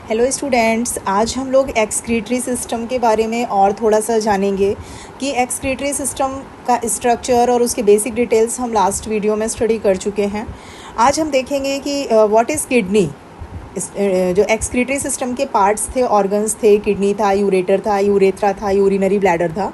Hello students, आज हम लोग एक्सक्रीटरी सिस्टम के बारे में और थोड़ा सा जानेंगे कि एक्सक्रीटरी सिस्टम का स्ट्रक्चर और उसके बेसिक डिटेल्स हम लास्ट वीडियो में स्टडी कर चुके हैं। आज हम देखेंगे कि व्हाट इज़ किडनी। जो एक्सक्रीटरी सिस्टम के पार्ट्स थे, ऑर्गन्स थे, किडनी था, यूरेटर था, यूरेथ्रा था, यूरिनरी ब्लैडर था।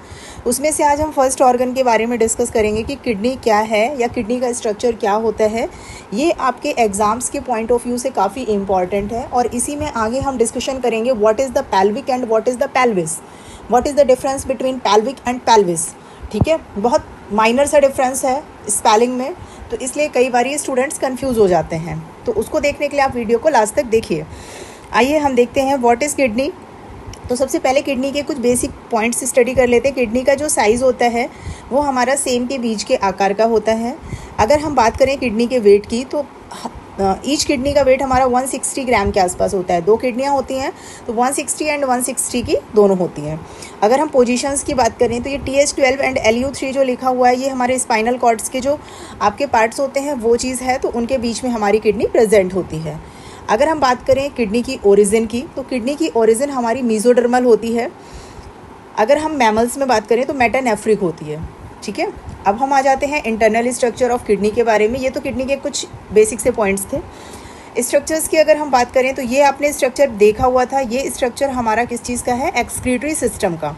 उसमें से आज हम फर्स्ट ऑर्गन के बारे में डिस्कस करेंगे कि किडनी क्या है या किडनी का स्ट्रक्चर क्या होता है। ये आपके एग्ज़ाम्स के पॉइंट ऑफ व्यू से काफ़ी इंपॉर्टेंट है और इसी में आगे हम डिस्कशन करेंगे what is the pelvic and what is the pelvis, what is the difference between pelvic and pelvis. ठीक है, बहुत माइनर सा डिफरेंस है स्पेलिंग में, तो इसलिए कई बार ये स्टूडेंट्स कंफ्यूज हो जाते हैं। तो उसको देखने के लिए आप वीडियो को लास्ट तक देखिए। आइए हम देखते हैं व्हाट इज़ किडनी। तो सबसे पहले किडनी के कुछ बेसिक पॉइंट्स स्टडी कर लेते हैं। किडनी का जो साइज़ होता है वो हमारा सेम के बीज के आकार का होता है। अगर हम बात करें किडनी के वेट की तो ईच किडनी का वेट हमारा 160 ग्राम के आसपास होता है। 2 किडनियाँ होती हैं तो 160 एंड 160 की दोनों होती हैं। अगर हम पोजीशंस की बात करें तो ये TH12 एंड LU3 जो लिखा हुआ है ये हमारे स्पाइनल कॉर्ड्स के जो आपके पार्ट्स होते हैं वो चीज़ है, तो उनके बीच में हमारी किडनी प्रेजेंट होती है। अगर हम बात करें किडनी की ओरिजिन की तो किडनी की ओरिजिन हमारी मीजोडर्मल होती है। अगर हम मैमल्स में बात करें तो मेटानेफ्रिक होती है। ठीक है, अब हम आ जाते हैं इंटरनल स्ट्रक्चर ऑफ किडनी के बारे में। ये तो किडनी के कुछ बेसिक से पॉइंट्स थे। स्ट्रक्चर्स की अगर हम बात करें तो ये आपने स्ट्रक्चर देखा हुआ था। ये स्ट्रक्चर हमारा किस चीज़ का है? एक्सक्रीटरी सिस्टम का।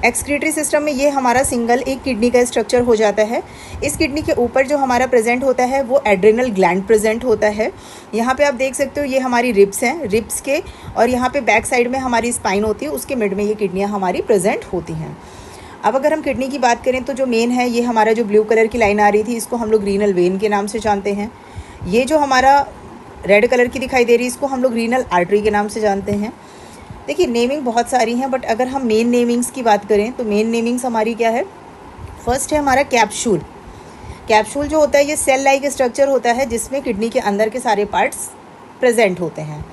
एक्सक्रीटरी सिस्टम में ये हमारा सिंगल एक किडनी का स्ट्रक्चर हो जाता है। इस किडनी के ऊपर जो हमारा प्रेजेंट होता है वो एड्रिनल ग्लैंड प्रेजेंट होता है। यहाँ पे आप देख सकते हो ये हमारी रिब्स हैं, रिब्स के और यहाँ पे बैक साइड में हमारी स्पाइन होती है, उसके मिड में ये किडनियाँ हमारी प्रेजेंट होती हैं। अब अगर हम किडनी की बात करें तो जो मेन है ये हमारा जो ब्लू कलर की लाइन आ रही थी इसको हम लोग रीनल वेन के नाम से जानते हैं। ये जो हमारा रेड कलर की दिखाई दे रही है इसको हम लोग रीनल आर्टरी के नाम से जानते हैं। देखिए नेमिंग बहुत सारी हैं, बट अगर हम मेन नेमिंग्स की बात करें तो मेन नेमिंग्स हमारी क्या है? फर्स्ट है हमारा कैप्सूल। कैप्सूल जो होता है ये सेल लाइक स्ट्रक्चर होता है जिसमें किडनी के अंदर के सारे पार्ट्स प्रेजेंट होते हैं।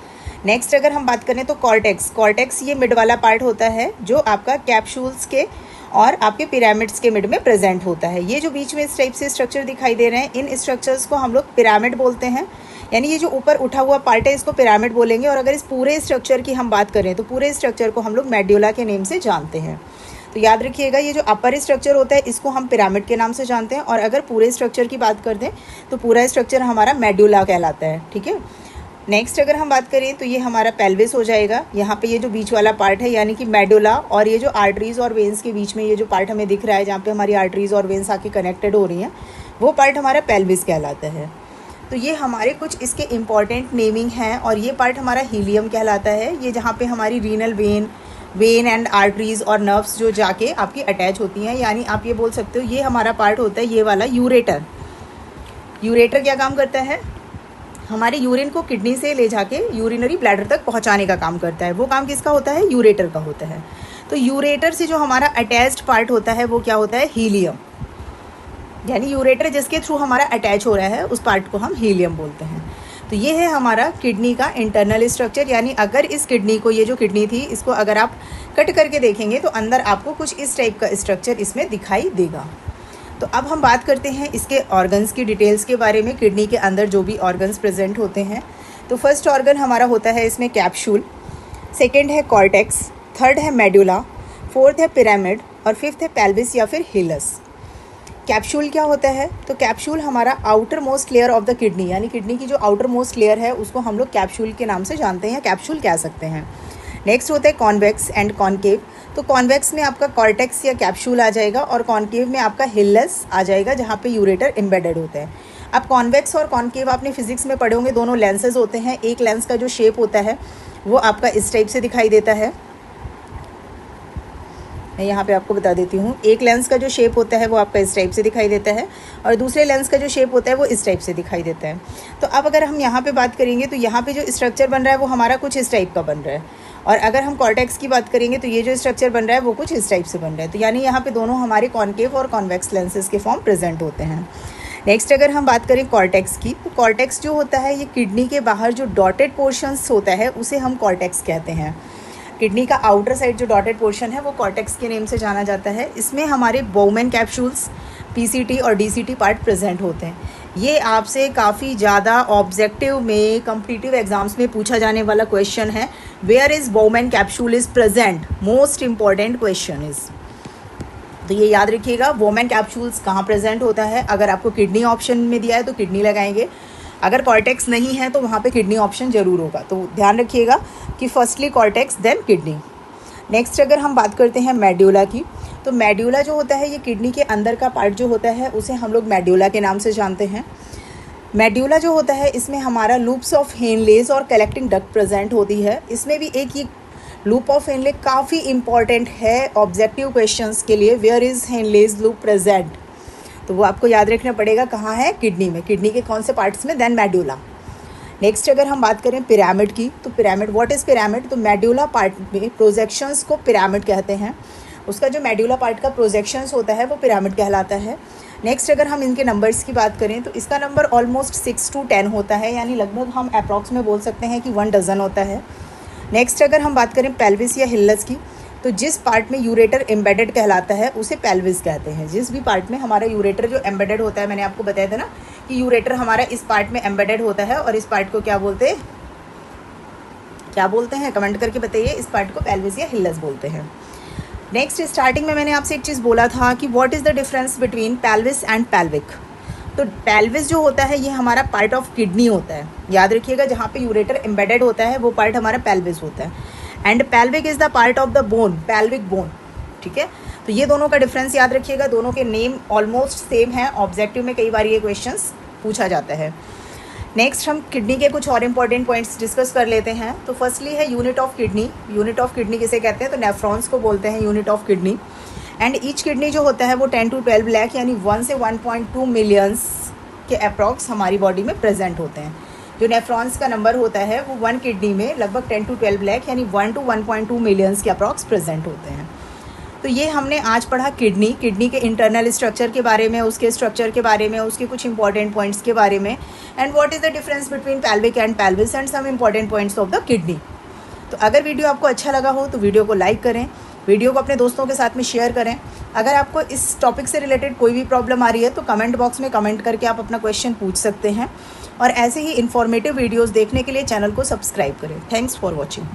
नेक्स्ट अगर हम बात करें तो कॉर्टेक्स। कॉर्टेक्स ये मिड वाला पार्ट होता है जो आपका कैप्सूल्स के और आपके पिरामिड्स के मिड में प्रेजेंट होता है। ये जो बीच में इस टाइप से स्ट्रक्चर दिखाई दे रहे हैं इन स्ट्रक्चर्स को हम लोग पिरामिड बोलते हैं, यानी ये जो ऊपर उठा हुआ पार्ट है इसको पिरामिड बोलेंगे। और अगर इस पूरे स्ट्रक्चर की हम बात करें तो पूरे स्ट्रक्चर को हम लोग मेड्यूला के नेम से जानते हैं। तो याद रखिएगा ये जो अपर स्ट्रक्चर होता है इसको हम पिरामिड के नाम से जानते हैं, और अगर पूरे स्ट्रक्चर की बात कर दें तो पूरा स्ट्रक्चर हमारा मेड्यूला कहलाता है। ठीक है, नेक्स्ट अगर हम बात करें तो ये हमारा पेल्विस हो जाएगा। यहाँ पे ये जो बीच वाला पार्ट है यानी कि मेडुला और ये जो आर्टरीज और वेंस के बीच में ये जो पार्ट हमें दिख रहा है जहाँ पे हमारी आर्टरीज और वेंस आके कनेक्टेड हो रही हैं वो पार्ट हमारा पेल्विस कहलाता है। तो ये हमारे कुछ इसके इम्पॉर्टेंट नेमिंग हैं। और ये पार्ट हमारा हीलियम कहलाता है। ये जहाँ पे हमारी रीनल वेन एंड आर्टरीज और नर्व्स जो जाके आपकी अटैच होती हैं, यानी आप ये बोल सकते हो ये हमारा पार्ट होता है ये वाला यूरेटर। यूरेटर क्या काम करता है? हमारे यूरिन को किडनी से ले जाके यूरिनरी ब्लैडर तक पहुंचाने का काम करता है। वो काम किसका होता है? यूरेटर का होता है। तो यूरेटर से जो हमारा अटैच्ड पार्ट होता है वो क्या होता है? हीलियम। यानी यूरेटर जिसके थ्रू हमारा अटैच हो रहा है उस पार्ट को हम हीलियम बोलते हैं। तो ये है हमारा किडनी का इंटरनल स्ट्रक्चर। यानी अगर इस किडनी को, ये जो किडनी थी इसको अगर आप कट करके देखेंगे तो अंदर आपको कुछ इस टाइप का स्ट्रक्चर इसमें दिखाई देगा। तो अब हम बात करते हैं इसके ऑर्गन्स की डिटेल्स के बारे में। किडनी के अंदर जो भी ऑर्गन्स प्रेजेंट होते हैं, तो फर्स्ट ऑर्गन हमारा होता है इसमें कैप्सूल, सेकंड है कॉर्टेक्स, थर्ड है मेडुला, फोर्थ है पिरामिड और फिफ्थ है पेल्विस या फिर हिलस। कैप्सूल क्या होता है? तो कैप्सूल हमारा outer most layer of the kidney, यानी किडनी की जो आउटर मोस्ट लेयर है उसको हम लोग कैप्सूल के नाम से जानते हैं या कैप्सूल कह सकते हैं। नेक्स्ट होता है कॉन्वेक्स एंड कॉन्केव। तो कॉन्वेक्स में आपका कॉर्टेक्स या कैप्सूल आ जाएगा और कॉन्केव में आपका हिलस आ जाएगा जहाँ पे यूरेटर एम्बेडेड होता है। अब कॉन्वेक्स और कॉन्केव आपने फिजिक्स में पढ़े होंगे, दोनों लेंसेज होते हैं। एक लेंस का जो शेप होता है वो आपका इस टाइप से दिखाई देता है। मैं यहाँ पे आपको बता देती हूँ, एक लेंस का जो शेप होता है वो आपका इस टाइप से दिखाई देता है और दूसरे लेंस का जो शेप होता है वो इस टाइप से दिखाई देता है। तो अब अगर हम यहाँ पे बात करेंगे तो यहाँ पे जो स्ट्रक्चर बन रहा है वो हमारा कुछ इस टाइप का बन रहा है, और अगर हम कॉर्टेक्स की बात करेंगे तो ये जो स्ट्रक्चर बन रहा है वो कुछ इस टाइप से बन रहा है। तो यानी यहाँ पे दोनों हमारे कॉन्केव और कॉन्वेक्स लेंसेज के फॉर्म प्रेजेंट होते हैं। नेक्स्ट अगर हम बात करें कॉर्टेक्स की, तो कॉर्टेक्स जो होता है ये किडनी के बाहर जो डॉटेड पोर्शंस होता है उसे हम कॉर्टेक्स कहते हैं। किडनी का आउटर साइड जो डॉटेड पोर्शन है वो कॉर्टेक्स के नेम से जाना जाता है। इसमें हमारे बोमेन कैप्सूल्स, PCT और DCT पार्ट प्रेजेंट होते हैं। ये आपसे काफ़ी ज़्यादा ऑब्जेक्टिव में कॉम्पिटिटिव एग्जाम्स में पूछा जाने वाला क्वेश्चन है। Where is Bowman capsule is present, most important question is. तो ये याद रखिएगा, वोमेन कैप्सूल्स कहाँ प्रेजेंट होता है। अगर आपको किडनी ऑप्शन में दिया है तो किडनी लगाएंगे, अगर कॉर्टेक्स नहीं है तो वहाँ पे किडनी ऑप्शन ज़रूर होगा। तो ध्यान रखिएगा कि firstly cortex then kidney. Next अगर हम बात करते हैं मेड्यूला की, तो मेड्यूला जो होता है ये किडनी के अंदर का पार्ट जो होता है उसे हम लोग मेड्यूला के नाम से जानते हैं। मेड्यूला जो होता है इसमें हमारा लूप्स ऑफ हेनलेज और कलेक्टिंग डक्ट प्रेजेंट होती है। इसमें भी एक ये लूप ऑफ हेनले काफ़ी इंपॉर्टेंट है ऑब्जेक्टिव क्वेश्चंस के लिए। Where is Henle's loop present, तो वो आपको याद रखना पड़ेगा कहाँ है, किडनी में। किडनी के कौन से पार्ट्स में, देन मेड्यूला। नेक्स्ट अगर हम बात करें पिरामिड की, तो पिरामिड, व्हाट इज़ पिरामिड, तो मेड्यूला पार्ट में प्रोजेक्शंस को पिरामिड कहते हैं। उसका जो मेड्यूला पार्ट का प्रोजेक्शंस होता है वो पिरामिड कहलाता है। नेक्स्ट अगर हम इनके नंबर्स की बात करें तो इसका नंबर ऑलमोस्ट 6 to 10 होता है, यानी लगभग हम अप्रॉक्स में बोल सकते हैं कि 1 डज़न होता है। नेक्स्ट अगर हम बात करें पेल्विस या हिल्लस की, तो जिस पार्ट में यूरेटर एम्बेडेड कहलाता है उसे पेल्विस कहते हैं। जिस भी पार्ट में हमारा यूरेटर जो एम्बेडेड होता है, मैंने आपको बताया था ना कि यूरेटर हमारा इस पार्ट में एम्बेडेड होता है, और इस पार्ट को क्या बोलते हैं कमेंट करके बताइए। इस पार्ट को पेल्विस या हिल्लस बोलते हैं। नेक्स्ट स्टार्टिंग में मैंने आपसे एक चीज़ बोला था कि what is the difference between pelvis and pelvic. तो पेल्विस जो होता है ये हमारा पार्ट ऑफ किडनी होता है, याद रखिएगा, जहाँ पे यूरेटर एम्बेडेड होता है वो पार्ट हमारा पेल्विस होता है। And pelvic is the part of the bone, pelvic bone, ठीक है। तो ये दोनों का डिफरेंस याद रखिएगा, दोनों के नेम ऑलमोस्ट सेम है। ऑब्जेक्टिव में कई बार ये क्वेश्चंस पूछा जाता है। नेक्स्ट हम किडनी के कुछ और इंपॉर्टेंट पॉइंट्स डिस्कस कर लेते हैं। तो फर्स्टली है unit of kidney. Unit of kidney किसे कहते हैं, तो नेफ्रॉन्स को बोलते हैं unit of kidney. And each kidney जो होता है वो 10 to 12 लाख यानी 1 से 1.2 मिलियंस के अप्रॉक्स हमारी बॉडी में प्रेजेंट होते हैं। जो नेफ्रॉन्स का नंबर होता है वो 1 किडनी में लगभग 10 to 12 लाख यानी 1 to 1.2 मिलियंस के अप्रॉक्स प्रेजेंट होते हैं। तो ये हमने आज पढ़ा किडनी के इंटरनल स्ट्रक्चर के बारे में, उसके स्ट्रक्चर के बारे में, उसके कुछ इंपॉर्टेंट पॉइंट्स के बारे में, and what is the difference between pelvic and pelvis and some important points of the kidney. तो अगर वीडियो आपको अच्छा लगा हो तो वीडियो को लाइक करें, वीडियो को अपने दोस्तों के साथ में शेयर करें। अगर आपको इस टॉपिक से रिलेटेड कोई भी प्रॉब्लम आ रही है तो कमेंट बॉक्स में कमेंट करके आप अपना क्वेश्चन पूछ सकते हैं। और ऐसे ही इन्फॉर्मेटिव वीडियोज़ देखने के लिए चैनल को सब्सक्राइब करें। Thanks for watching.